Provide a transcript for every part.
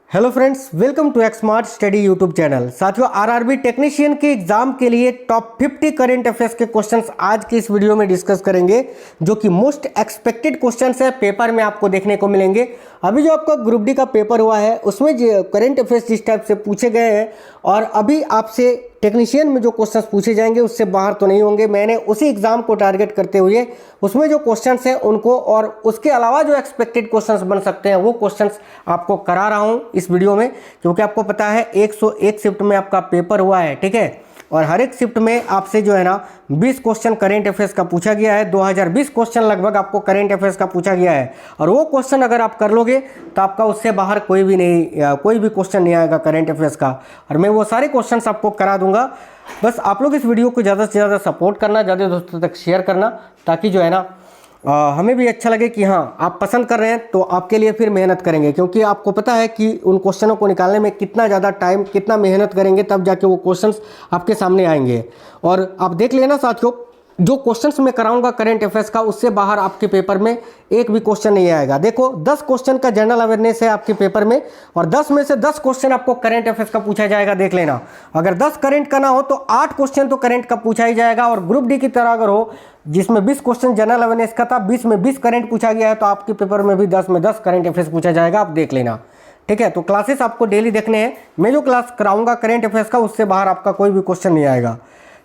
Hello friends, welcome to Xmart study YouTube channel. साथियों, RRB technician के exam के लिए टॉप 50 करंट अफेयर्स के क्वेश्चंस आज की इस वीडियो में डिस्कस करेंगे, जो कि मोस्ट एक्सपेक्टेड क्वेश्चंस है, पेपर में आपको देखने को मिलेंगे। अभी जो आपका ग्रुप डी का पेपर हुआ है उसमें जो करंट अफेयर्स जिस टाइप से पूछे गए हैं और अभी आपसे टेक्नीशियन में जो क्वेश्चंस पूछे जाएंगे उससे बाहर तो नहीं होंगे। मैंने उसी एग्जाम को टारगेट करते हुए उसमें जो क्वेश्चंस हैं उनको और उसके अलावा जो एक्सपेक्टेड क्वेश्चंस बन सकते हैं वो क्वेश्चंस आपको करा रहा हूं इस वीडियो में, क्योंकि आपको पता है 101 शिफ्ट में आपका पेपर हुआ है, ठीक है। और हर एक शिफ्ट में आपसे जो है ना 20 क्वेश्चन करेंट अफेयर्स का पूछा गया है। 2020 क्वेश्चन लगभग आपको करेंट अफेयर्स का पूछा गया है और वो क्वेश्चन अगर आप कर लोगे तो आपका उससे बाहर कोई भी क्वेश्चन नहीं आएगा करेंट अफेयर्स का। और मैं वो सारे क्वेश्चंस आपको करा दूंगा। बस आप लोग इस वीडियो को ज़्यादा से ज़्यादा सपोर्ट करना, ज़्यादा दोस्तों तक शेयर करना, ताकि जो है ना हमें भी अच्छा लगे कि हाँ आप पसंद कर रहे हैं तो आपके लिए फिर मेहनत करेंगे, क्योंकि आपको पता है कि उन क्वेश्चनों को निकालने में कितना ज़्यादा टाइम, कितना मेहनत करेंगे तब जाके वो क्वेश्चंस आपके सामने आएंगे। और आप देख लेना साथियों, जो क्वेश्चंस मैं कराऊंगा करंट अफेयर्स का उससे बाहर आपके पेपर में एक भी क्वेश्चन नहीं आएगा। देखो 10 क्वेश्चन का जनरल अवेयरनेस है आपके पेपर में और 10 में से 10 क्वेश्चन आपको करंट अफेयर्स का पूछा जाएगा। देख लेना, अगर 10 करंट का ना हो तो 8 क्वेश्चन तो करंट का पूछा ही जाएगा। और ग्रुप डी की तरह अगर हो जिसमें 20 क्वेश्चन जनरल अवेयरनेस का था, 20 में 20 करंट पूछा गया है, तो आपके पेपर में भी 10 में 10 करंट अफेयर्स पूछा जाएगा। आप देख लेना, ठीक है। तो क्लासेस आपको डेली देखने हैं। मैं जो क्लास कराऊंगा करंट अफेयर्स का उससे बाहर आपका कोई भी क्वेश्चन नहीं आएगा।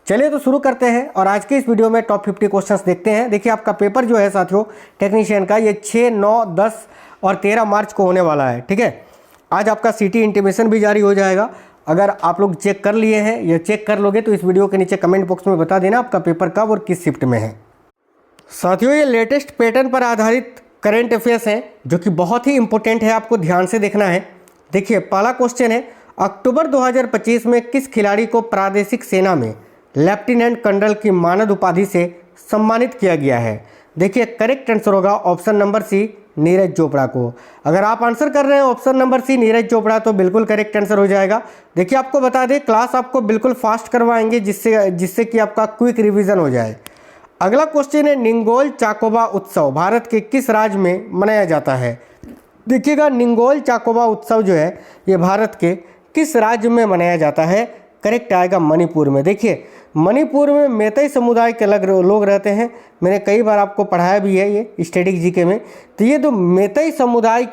चलिए तो शुरू करते हैं और आज के इस वीडियो में टॉप 50 क्वेश्चंस देखते हैं। देखिए आपका पेपर जो है साथियों टेक्नीशियन का, ये 6, 9, 10 और 13 मार्च को होने वाला है, ठीक है। आज आपका सिटी इंटीमेशन भी जारी हो जाएगा। अगर आप लोग चेक कर लिए हैं या चेक कर लोगे तो इस वीडियो के नीचे कमेंट बॉक्स में बता देना आपका पेपर कब और किस शिफ्ट में है। साथियों, ये लेटेस्ट पैटर्न पर आधारित करंट अफेयर्स हैं जो कि बहुत ही इंपॉर्टेंट है, आपको ध्यान से देखना है। देखिए पहला क्वेश्चन है, अक्टूबर 2025 में किस खिलाड़ी को प्रादेशिक सेना में लेफ्टिनेंट कर्नल की मानद उपाधि से सम्मानित किया गया है? देखिए करेक्ट आंसर होगा option number C, Neeraj Chopra को। अगर आप आंसर कर रहे हैं option number C Neeraj Chopra तो बिल्कुल करेक्ट आंसर हो जाएगा। देखिए आपको बता दें क्लास आपको बिल्कुल फास्ट करवाएंगे जिससे कि आपका क्विक रिवीजन हो जाए। अगला क्वेश्चन है, निंगोल चाकोबा उत्सव भारत के किस राज्य में मनाया जाता है? देखिएगा निंगोल चाकोबा उत्सव जो है ये भारत के किस राज्य में मनाया जाता है? करेक्ट आएगा मणिपुर में। देखिए मणिपुर में मैतेई समुदाय के अलग लोग रहते हैं, मैंने कई बार आपको पढ़ाया भी है ये स्टैटिक जीके में। तो ये जो मैतेई समुदाय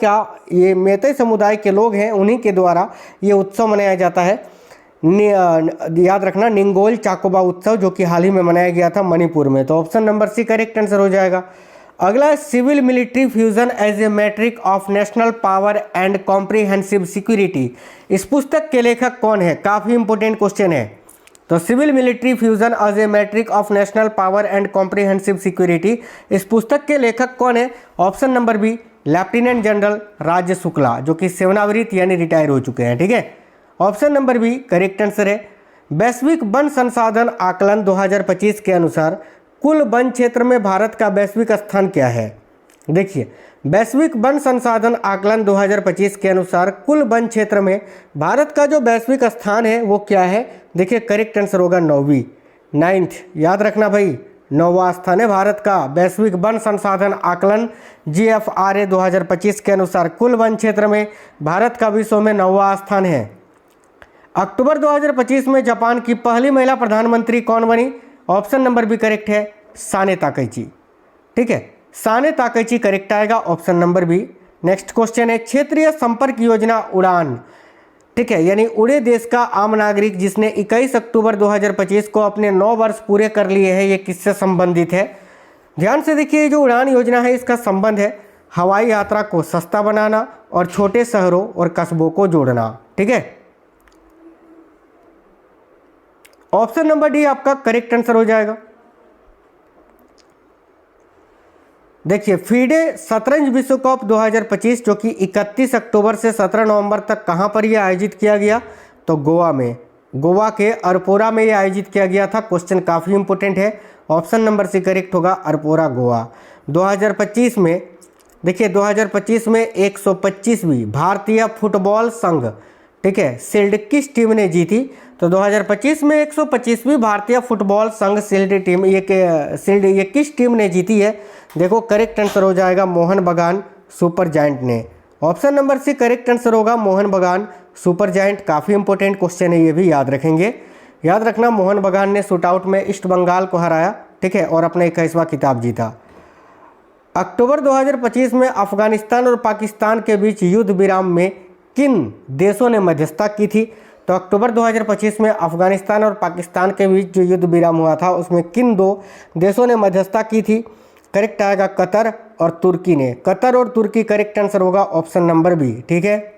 के लोग हैं उन्हीं के द्वारा ये उत्सव मनाया जाता है। याद रखना निंगोल चाकोबा उत्सव, जो कि हाल ही में मनाया गया था मणिपुर में। तो option number C correct answer हो जाएगा। अगला है, civil military fusion as a metric of national power and comprehensive security. इस पुस्तक के लेखक कौन है? काफ़ी इंपॉर्टेंट क्वेश्चन है। तो civil military fusion as a metric of national power and comprehensive security, इस पुस्तक के लेखक कौन है? Option number B, lieutenant general Rajya Shukla, जो कि सेवानिवृत्त यानी रिटायर हो चुके हैं, ठीक है। Option number B correct answer है। वैश्विक वन संसाधन आकलन 2025 के अनुसार कुल वन क्षेत्र में भारत का वैश्विक स्थान क्या है? देखिए वैश्विक वन संसाधन आकलन 2025 के अनुसार कुल वन क्षेत्र में भारत का जो वैश्विक स्थान है वो क्या है? देखिए करेक्ट आंसर होगा 9th। याद रखना भाई, 9वां स्थान है भारत का वैश्विक वन संसाधन आकलन GFRA 2025 के अनुसार कुल वन क्षेत्र में भारत का विश्व में 9वां स्थान है। अक्टूबर 2025 में जापान की पहली महिला प्रधानमंत्री कौन बनी? ऑप्शन नंबर बी करेक्ट है, साने ताकैची, ठीक है। साने ताकैची करेक्ट आएगा, option number B. Next question है, क्षेत्रीय संपर्क योजना उड़ान, ठीक है, यानी उड़े देश का आम नागरिक जिसने 21 अक्टूबर 2025 को अपने 9 वर्ष पूरे कर लिए हैं, ये किससे संबंधित है? ध्यान से देखिए, जो उड़ान योजना है इसका संबंध है हवाई यात्रा को सस्ता बनाना और छोटे शहरों और कस्बों को जोड़ना, ठीक है। ऑप्शन नंबर डी आपका करेक्ट आंसर हो जाएगा। देखिए फीडे शतरंज विश्व कप 2025 जो कि 31 अक्टूबर से 17 नवंबर तक कहां पर यह आयोजित किया गया? तो गोवा में, गोवा के अरपोरा में यह आयोजित किया गया था। क्वेश्चन काफ़ी इंपॉर्टेंट है, ऑप्शन नंबर सी करेक्ट होगा, अरपोरा गोवा। 2025 में देखिए 2025 में 125वीं भारतीय फुटबॉल संघ, ठीक है, शील्ड किस टीम ने जीती? तो 2025 में 125वीं भारतीय फुटबॉल संघ शील्ड ये किस टीम ने जीती है? देखो करेक्ट आंसर हो जाएगा मोहन बगान सुपर जायंट ने। Option number C correct answer होगा मोहन बगान सुपर जायंट। काफ़ी इंपॉर्टेंट क्वेश्चन है, ये भी याद रखेंगे। याद रखना मोहन बगान ने शूटआउट में ईस्ट बंगाल को हराया, ठीक है, और अपना 21वां खिताब जीता। अक्टूबर 2025 में अफगानिस्तान और पाकिस्तान के बीच युद्ध विराम में किन देशों ने मध्यस्थता की थी? तो अक्टूबर 2025 में अफगानिस्तान और पाकिस्तान के बीच जो युद्ध विराम हुआ था उसमें किन दो देशों ने मध्यस्थता की थी? करेक्ट आएगा कतर और तुर्की ने। कतर और तुर्की करेक्ट आंसर होगा ऑप्शन नंबर बी, ठीक है।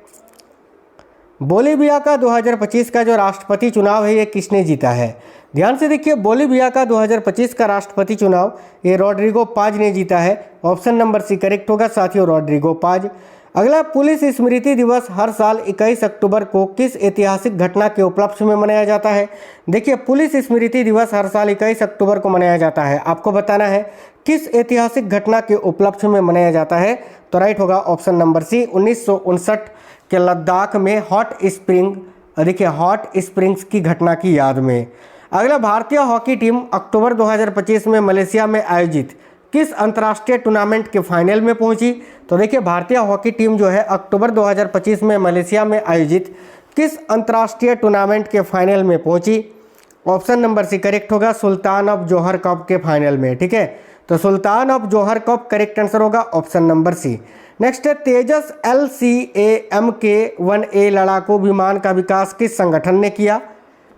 बोलीविया का 2025 का जो राष्ट्रपति चुनाव है ये किसने जीता है? ध्यान से देखिए, बोलीविया का 2025 का राष्ट्रपति चुनाव ये रोड्रिगो पाज ने जीता है। ऑप्शन नंबर सी करेक्ट होगा साथियों, रोड्रिगो पाज। अगला, पुलिस स्मृति दिवस हर साल 21 अक्टूबर को किस ऐतिहासिक घटना के उपलक्ष्य में मनाया जाता है? देखिए, पुलिस स्मृति दिवस हर साल 21 अक्टूबर को मनाया जाता है। आपको बताना है किस ऐतिहासिक घटना के उपलक्ष्य में मनाया जाता है, तो राइट होगा ऑप्शन नंबर सी, 1959 के लद्दाख में हॉट स्प्रिंग, देखिए हॉट स्प्रिंग्स की घटना की याद में। अगला, भारतीय हॉकी टीम अक्टूबर 2025 में मलेशिया में आयोजित किस अंतर्राष्ट्रीय टूर्नामेंट के फाइनल में पहुंची? तो देखिए, भारतीय हॉकी टीम जो है अक्टूबर 2025 में मलेशिया में आयोजित किस अंतर्राष्ट्रीय टूर्नामेंट के फाइनल में पहुंची? ऑप्शन नंबर सी करेक्ट होगा, सुल्तान ऑफ जोहर कप के फाइनल में, ठीक है। तो Sultan of Johor cup correct answer होगा ऑप्शन नंबर सी। नेक्स्ट है, तेजस LCA-MK-1A लड़ाकू विमान का विकास किस संगठन ने किया?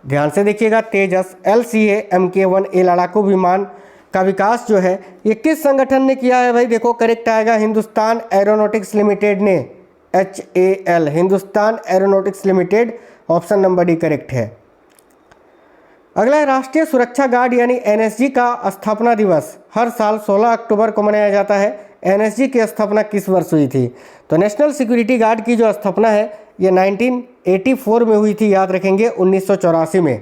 ध्यान से देखिएगा, तेजस LCA-MK-1A लड़ाकू विमान का विकास जो है ये किस संगठन ने किया है भाई? देखो करेक्ट आएगा हिंदुस्तान एरोनॉटिक्स लिमिटेड ने, HAL, Hindustan aeronautics limited. Option number D correct है। अगला है, राष्ट्रीय सुरक्षा गार्ड यानी NSG का स्थापना दिवस हर साल 16 अक्टूबर को मनाया जाता है। NSG की स्थापना किस वर्ष हुई थी? तो नेशनल सिक्योरिटी गार्ड की जो स्थापना है ये 1984 में हुई थी, याद रखेंगे, 1984 में।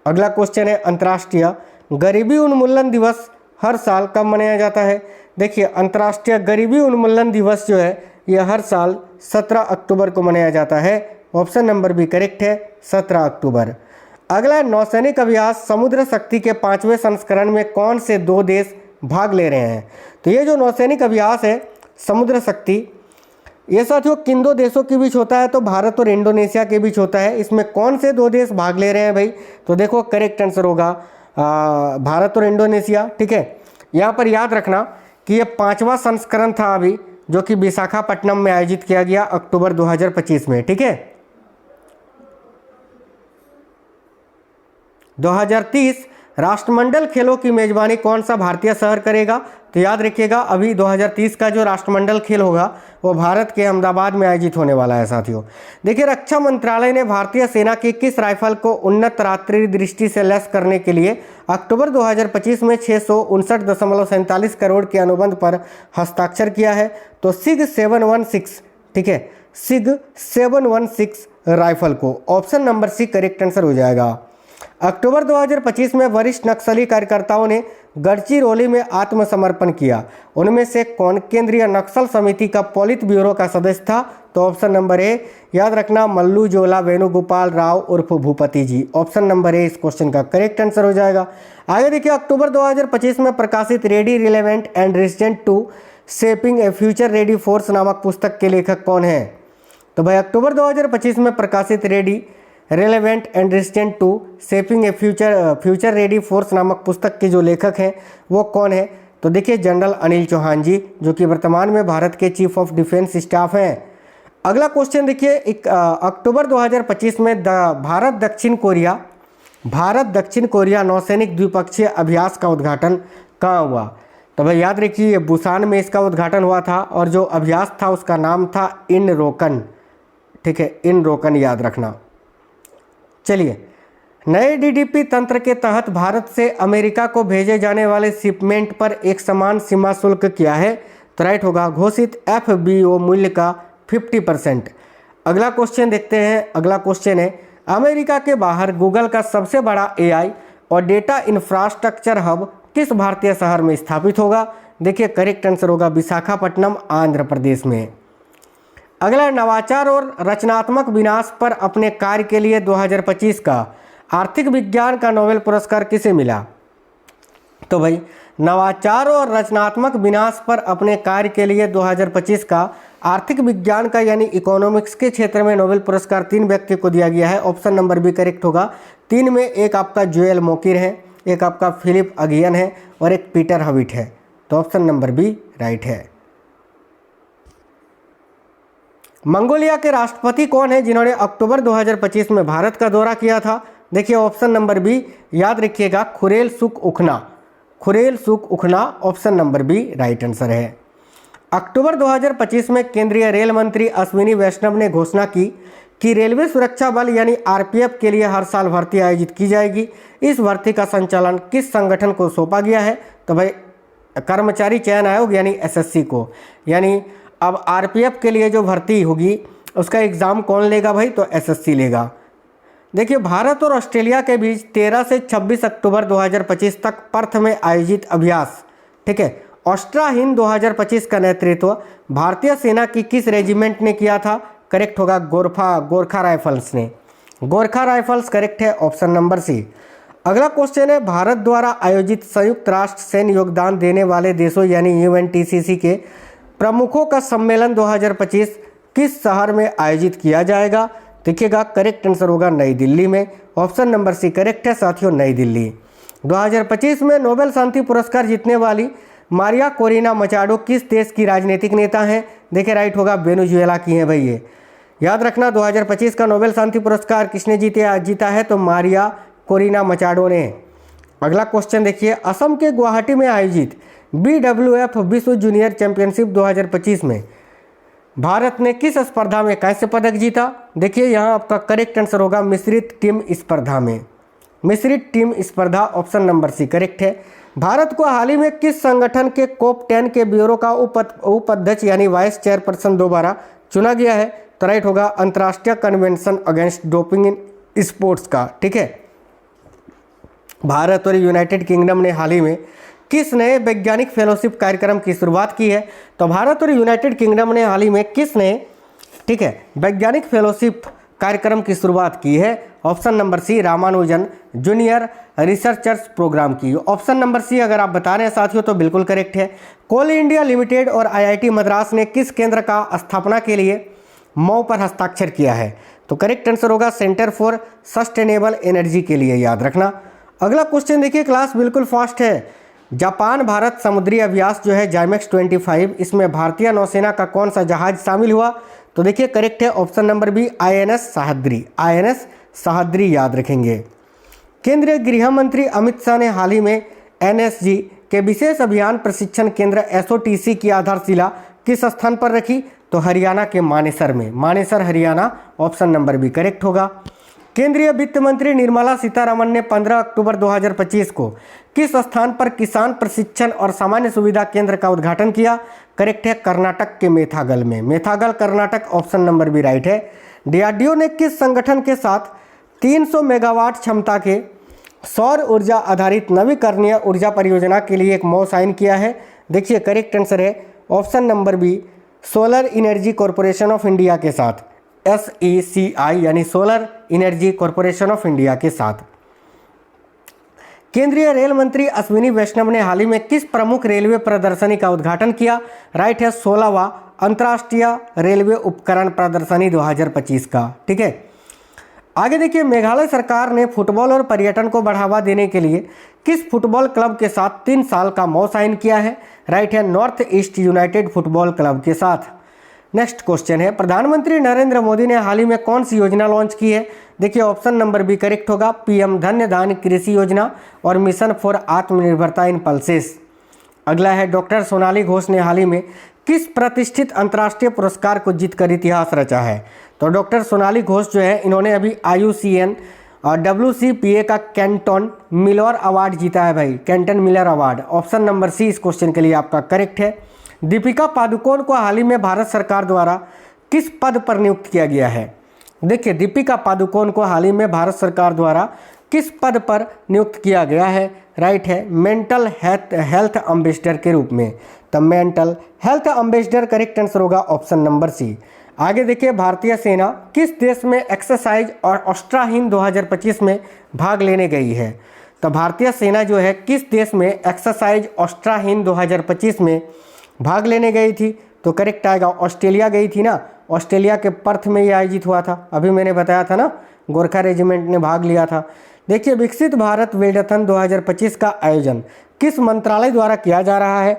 अगला क्वेश्चन है, अंतर्राष्ट्रीय गरीबी उन्मूलन दिवस हर साल कब मनाया जाता है? देखिए, अंतर्राष्ट्रीय गरीबी उन्मूलन दिवस जो है यह हर साल 17 अक्टूबर को मनाया जाता है। ऑप्शन नंबर बी करेक्ट है, 17 अक्टूबर। अगला, नौसैनिक अभ्यास समुद्र शक्ति के 5वें संस्करण में कौन से 2 देश भाग ले रहे हैं? तो ये जो नौसैनिक अभ्यास है समुद्र शक्ति, ये साथियों किन 2 देशों के बीच होता है? तो भारत और इंडोनेशिया के बीच होता है। इसमें कौन से 2 देश भाग ले रहे हैं भाई? तो देखो करेक्ट आंसर होगा भारत और इंडोनेशिया, ठीक है। यहाँ पर याद रखना कि ये 5वां संस्करण था अभी, जो कि विशाखापट्टनम में आयोजित किया गया अक्टूबर 2025 में, ठीक है। 2030 राष्ट्रमंडल खेलों की मेजबानी कौन सा भारतीय शहर करेगा? तो याद रखिएगा, अभी 2030 का जो राष्ट्रमंडल खेल होगा वो भारत के अहमदाबाद में आयोजित होने वाला है साथियों। देखिए, रक्षा मंत्रालय ने भारतीय सेना की किस राइफल को उन्नत रात्रि दृष्टि से लैस करने के लिए अक्टूबर 2025 में 659.47 करोड़ के अनुबंध पर हस्ताक्षर किया है? तो SIG 716, ठीक है, SIG 716 राइफल को। Option number C correct answer हो जाएगा। अक्टूबर 2025 में वरिष्ठ नक्सली कार्यकर्ताओं ने गढ़चिरौली में आत्मसमर्पण किया। उनमें से कौन केंद्रीय नक्सल समिति का पोलित ब्यूरो का सदस्य था? तो ऑप्शन नंबर ए, याद रखना, मल्लू जोला वेणुगोपाल राव उर्फ भूपति जी। ऑप्शन नंबर ए इस क्वेश्चन का करेक्ट आंसर हो जाएगा। आगे देखिए, अक्टूबर 2025 में प्रकाशित ready relevant and resistant to shaping a future ready force नामक पुस्तक के लेखक कौन है? तो भाई अक्टूबर 2025 में प्रकाशित ready relevant and resistant to shaping a future ready force नामक पुस्तक के जो लेखक हैं वो कौन है? तो देखिए, जनरल अनिल चौहान जी, जो कि वर्तमान में भारत के चीफ ऑफ डिफेंस स्टाफ हैं। अगला क्वेश्चन देखिए, अक्टूबर 2025 में भारत दक्षिण कोरिया नौसैनिक द्विपक्षीय अभ्यास का उद्घाटन कहाँ हुआ? तो भाई याद रखिए, बुसान में इसका उद्घाटन हुआ था और जो अभ्यास था उसका नाम था इनरोकन, ठीक है, इनरोकन याद रखना। चलिए, नए DDP तंत्र के तहत भारत से अमेरिका को भेजे जाने वाले शिपमेंट पर एक समान सीमा शुल्क क्या है? तो राइट होगा घोषित FBO मूल्य का 50%। अगला क्वेश्चन देखते हैं। अगला क्वेश्चन है, अमेरिका के बाहर गूगल का सबसे बड़ा AI और डेटा इंफ्रास्ट्रक्चर हब किस भारतीय शहर में स्थापित होगा? देखिए, करेक्ट आंसर होगा विशाखापट्टनम, आंध्र प्रदेश में। अगला, नवाचार और रचनात्मक विनाश पर अपने कार्य के लिए 2025 का आर्थिक विज्ञान का नोबेल पुरस्कार किसे मिला? तो भाई नवाचार और रचनात्मक विनाश पर अपने कार्य के लिए 2025 का आर्थिक विज्ञान का यानी इकोनॉमिक्स के क्षेत्र में नोबेल पुरस्कार 3 व्यक्ति को दिया गया है। ऑप्शन नंबर बी करेक्ट होगा। 3 में एक आपका जोएल मोकिर है, एक आपका फिलिप अगियन है और एक पीटर हविट है। तो ऑप्शन नंबर बी राइट है। मंगोलिया के राष्ट्रपति कौन है जिन्होंने अक्टूबर 2025 में भारत का दौरा किया था? देखिए ऑप्शन नंबर बी याद रखिएगा, खुरेल सुख उखना। खुरेल सुख उखना option number B right answer है। अक्टूबर 2025 में केंद्रीय रेल मंत्री अश्विनी वैष्णव ने घोषणा की कि रेलवे सुरक्षा बल यानी आरपीएफ के लिए हर साल भर्ती आयोजित की जाएगी। इस भर्ती का संचालन किस संगठन को सौंपा गया है? तो भाई कर्मचारी चयन आयोग यानी एसएससी को। यानी अब आरपीएफ के लिए जो भर्ती होगी उसका एग्ज़ाम कौन लेगा भाई? तो एसएससी लेगा। देखिए भारत और ऑस्ट्रेलिया के बीच 13 से 26 अक्टूबर 2025 तक पर्थ में आयोजित अभ्यास, ठीक है, ऑस्ट्रा हिंद 2025 का नेतृत्व भारतीय सेना की किस रेजिमेंट ने किया था? करेक्ट होगा गोरखा राइफल्स ने। गोरखा राइफल्स करेक्ट है, ऑप्शन नंबर सी। अगला क्वेश्चन है, भारत द्वारा आयोजित संयुक्त राष्ट्र सैन्य योगदान देने वाले देशों यानी यूएनटीसीसी के प्रमुखों का सम्मेलन 2025 किस शहर में आयोजित किया जाएगा? देखिएगा करेक्ट आंसर होगा नई दिल्ली में। ऑप्शन नंबर सी करेक्ट है साथियों, नई दिल्ली। 2025 में नोबेल शांति पुरस्कार जीतने वाली मारिया कोरिना मचाडो किस देश की राजनीतिक नेता हैं? देखिए राइट होगा, वेनेजुएला की हैं भाई ये। याद रखना 2025 का नोबेल शांति पुरस्कार किसने जीता है? तो मारिया कोरिना मचाडो ने। अगला क्वेश्चन देखिए, असम के गुवाहाटी में आयोजित BWF विश्व जूनियर चैंपियनशिप 2025 में भारत ने किस स्पर्धा में कांस्य पदक जीता? देखिए यहाँ आपका करेक्ट आंसर होगा मिश्रित टीम स्पर्धा में। मिश्रित टीम स्पर्धा ऑप्शन नंबर सी करेक्ट है। भारत को हाल ही में किस संगठन के COP 10 के ब्यूरो का उपाध्यक्ष यानी वाइस चेयरपर्सन दोबारा चुना गया है? तो राइट होगा अंतर्राष्ट्रीय convention against doping in sports का, ठीक है। भारत और यूनाइटेड किंगडम ने हाल ही में किस नए वैज्ञानिक फेलोशिप कार्यक्रम की शुरुआत की है? तो भारत और यूनाइटेड किंगडम ने हाल ही में किस नए, ठीक है, वैज्ञानिक फेलोशिप कार्यक्रम की शुरुआत की है? Option number C Ramanujan junior researchers program की। ऑप्शन नंबर सी अगर आप बता रहे हैं साथियों तो बिल्कुल करेक्ट है। कोल इंडिया लिमिटेड और IIT मद्रास ने किस केंद्र का स्थापना के लिए मऊ पर हस्ताक्षर किया है? तो करेक्ट आंसर होगा सेंटर फॉर सस्टेनेबल एनर्जी के लिए, याद रखना। अगला क्वेश्चन देखिए, क्लास बिल्कुल फास्ट है। जापान भारत समुद्री अभ्यास जो है जाइमेक्स 25, इसमें भारतीय नौसेना का कौन सा जहाज शामिल हुआ? तो देखिए करेक्ट है option number B INS Sahyadri. INS Sahyadri याद रखेंगे। केंद्रीय गृह मंत्री अमित शाह ने हाल ही में NSG के विशेष अभियान प्रशिक्षण केंद्र SOTC की आधारशिला किस स्थान पर रखी? तो हरियाणा के मानेसर में। Manesar Haryana option number B correct होगा। केंद्रीय वित्त मंत्री निर्मला सीतारमण ने 15 अक्टूबर 2025 को किस स्थान पर किसान प्रशिक्षण और सामान्य सुविधा केंद्र का उद्घाटन किया? करेक्ट है कर्नाटक के मेथागल में। Methagal Karnataka option number B right है। DRDO ने किस संगठन के साथ 300 मेगावाट क्षमता के सौर ऊर्जा आधारित नवीकरणीय ऊर्जा परियोजना के लिए एक MOU साइन किया है? देखिए करेक्ट आंसर है option number B solar energy corporation of India के साथ, SECI यानी solar energy corporation of India के साथ। केंद्रीय रेल मंत्री अश्विनी वैष्णव ने हाल ही में किस प्रमुख रेलवे प्रदर्शनी का उद्घाटन किया? राइट है 16वां अंतर्राष्ट्रीय रेलवे उपकरण प्रदर्शनी 2025 का, ठीक है। आगे देखिए, मेघालय सरकार ने फुटबॉल और पर्यटन को बढ़ावा देने के लिए किस फुटबॉल क्लब के साथ 3 साल का MOU साइन किया है? राइट है north east United football club के साथ। नेक्स्ट क्वेश्चन है, प्रधानमंत्री नरेंद्र मोदी ने हाल ही में कौन सी योजना लॉन्च की है? देखिए ऑप्शन नंबर बी करेक्ट होगा PM धन्य धान्य कृषि योजना और मिशन फॉर आत्मनिर्भरता इन पल्सेस। अगला है, डॉक्टर सोनाली घोष ने हाल ही में किस प्रतिष्ठित अंतर्राष्ट्रीय पुरस्कार को जीतकर इतिहास रचा है? तो डॉक्टर सोनाली घोष जो है इन्होंने अभी IUCN और WCPA का कैंटन मिलर अवार्ड जीता है भाई, Kenton Miller award. Option number C इस क्वेश्चन के लिए आपका करेक्ट है। दीपिका पादुकोण को हाल ही में भारत सरकार द्वारा किस पद पर नियुक्त किया गया है? देखिए दीपिका पादुकोण को हाल ही में भारत सरकार द्वारा किस पद पर नियुक्त किया गया है? राइट है मेंटल हेल्थ एम्बेसडर के रूप में। तो mental health ambassador correct answer होगा ऑप्शन नंबर सी। आगे देखिए, भारतीय सेना किस देश में एक्सरसाइज और ऑस्ट्रा हिंद 2025 में भाग लेने गई है? तो भारतीय सेना जो है किस देश में एक्सरसाइज ऑस्ट्रा हिंद 2025 में भाग लेने गई थी? तो करेक्ट आएगा ऑस्ट्रेलिया गई थी ना, ऑस्ट्रेलिया के पर्थ में ये आयोजित हुआ था, अभी मैंने बताया था ना, गोरखा रेजिमेंट ने भाग लिया था। देखिए विकसित भारत वेलडथन 2025 का आयोजन किस मंत्रालय द्वारा किया जा रहा है?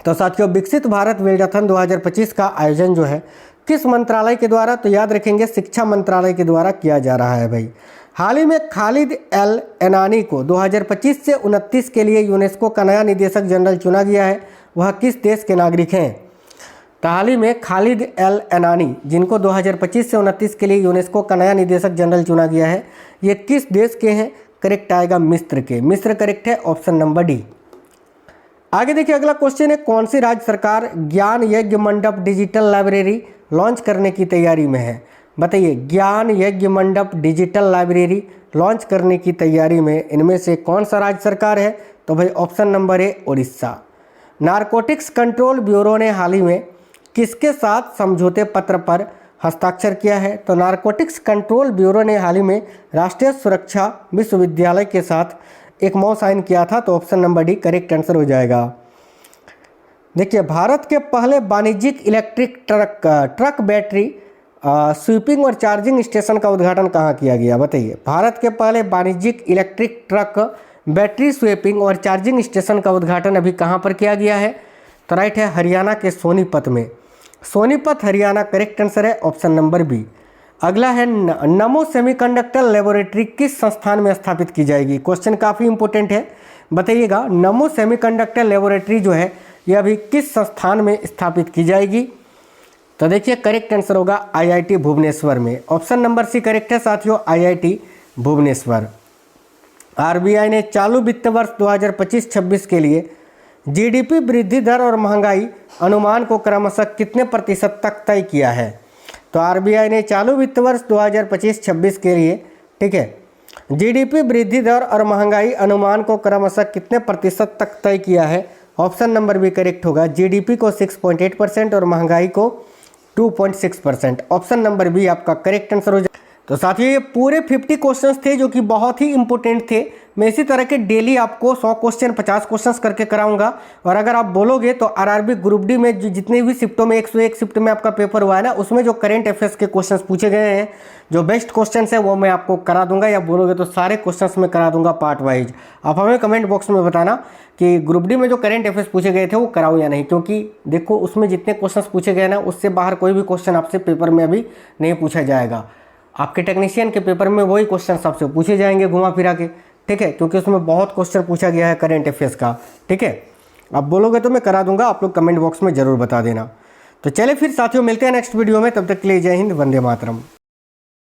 तो साथियों विकसित भारत वेलडथन 2025 का आयोजन जो है किस मंत्रालय के द्वारा? तो याद रखेंगे शिक्षा मंत्रालय के द्वारा किया जा रहा है भाई। हाल ही में खालिद एल एनानी को 2025 से 29 के लिए यूनेस्को का नया निदेशक जनरल चुना गया है, वह किस देश के नागरिक हैं? तो हाल ही में खालिद एल एनानी जिनको 2025 से 29 के लिए यूनेस्को का नया निदेशक जनरल चुना गया है, ये किस देश के हैं? करेक्ट आएगा मिस्र के, मिस्र करेक्ट है, ऑप्शन नंबर डी। आगे देखिए अगला क्वेश्चन है, कौन सी राज्य सरकार ज्ञान यज्ञ मंडप डिजिटल लाइब्रेरी लॉन्च करने की तैयारी में है? बताइए, ज्ञान यज्ञ मंडप डिजिटल लाइब्रेरी लॉन्च करने की तैयारी में इनमें से कौन सा राज्य सरकार है? तो भाई option number A Orissa. Narcotics control bureau ने हाल ही में किसके साथ समझौते पत्र पर हस्ताक्षर किया है? तो नारकोटिक्स कंट्रोल ब्यूरो ने हाल ही में राष्ट्रीय सुरक्षा विश्वविद्यालय के साथ एक मौ साइन किया था, तो option number D correct answer हो जाएगा। देखिए भारत के पहले वाणिज्यिक इलेक्ट्रिक ट्रक बैटरी स्वीपिंग और चार्जिंग स्टेशन का उद्घाटन कहाँ किया गया? बताइए, भारत के पहले वाणिज्यिक इलेक्ट्रिक ट्रक बैटरी स्वीपिंग और चार्जिंग स्टेशन का उद्घाटन अभी कहाँ पर किया गया है? तो राइट है, हरियाणा के सोनीपत में, सोनीपत हरियाणा करेक्ट आंसर है, ऑप्शन नंबर बी। अगला है नमो सेमीकंडक्टर लेबोरेटरी किस संस्थान में स्थापित की जाएगी? क्वेश्चन काफ़ी इंपॉर्टेंट है, बताइएगा नमो सेमीकंडक्टर लेबोरेटरी जो है ये अभी किस संस्थान में स्थापित की जाएगी? तो देखिए करेक्ट आंसर होगा आईआईटी भुवनेश्वर में, ऑप्शन नंबर सी करेक्ट है साथियों, आईआईटी भुवनेश्वर। आरबीआई ने चालू वित्त वर्ष 2025-26 के लिए जीडीपी वृद्धि दर और महंगाई अनुमान को क्रमशः कितने प्रतिशत तक तय किया है? तो आरबीआई ने चालू वित्त वर्ष 2025-26 के लिए, ठीक है, जीडीपी वृद्धि दर और महंगाई अनुमान को क्रमशः कितने प्रतिशत तक तय किया है? ऑप्शन नंबर बी करेक्ट होगा, जीडीपी को 6.8% और महंगाई को 2.6%, ऑप्शन नंबर बी आपका करेक्ट आंसर हो जाए। तो साथियों ये पूरे 50 क्वेश्चंस थे जो कि बहुत ही इंपॉर्टेंट थे। मैं इसी तरह के डेली आपको 100 क्वेश्चन 50 क्वेश्चंस करके कराऊंगा, और अगर आप बोलोगे तो आरआरबी ग्रुप डी में जितने भी शिफ्टों में 101 शिफ्ट में आपका पेपर हुआ है ना, उसमें जो करंट अफेयर्स के क्वेश्चंस पूछे गए हैं, जो बेस्ट क्वेश्चंस है वो मैं आपको करा दूंगा, या बोलोगे तो सारे क्वेश्चंस में करा दूंगा पार्ट वाइज। आप हमें कमेंट बॉक्स में बताना कि ग्रुप डी में जो करंट अफेयर्स पूछे गए थे वो कराओ या नहीं, क्योंकि देखो उसमें जितने क्वेश्चंस पूछे गए ना उससे बाहर कोई भी क्वेश्चन आपसे पेपर में अभी नहीं पूछा जाएगा। आपके टेक्नीशियन के पेपर में वही क्वेश्चन आपसे पूछे जाएंगे घुमा फिरा के, ठीक है, क्योंकि उसमें बहुत क्वेश्चन पूछा गया है करंट अफेयर्स का, ठीक है। आप बोलोगे तो मैं करा दूंगा, आप लोग कमेंट बॉक्स में ज़रूर बता देना। तो चलिए फिर साथियों मिलते हैं नेक्स्ट वीडियो में, तब तक के लिए जय हिंद, वंदे मातरम।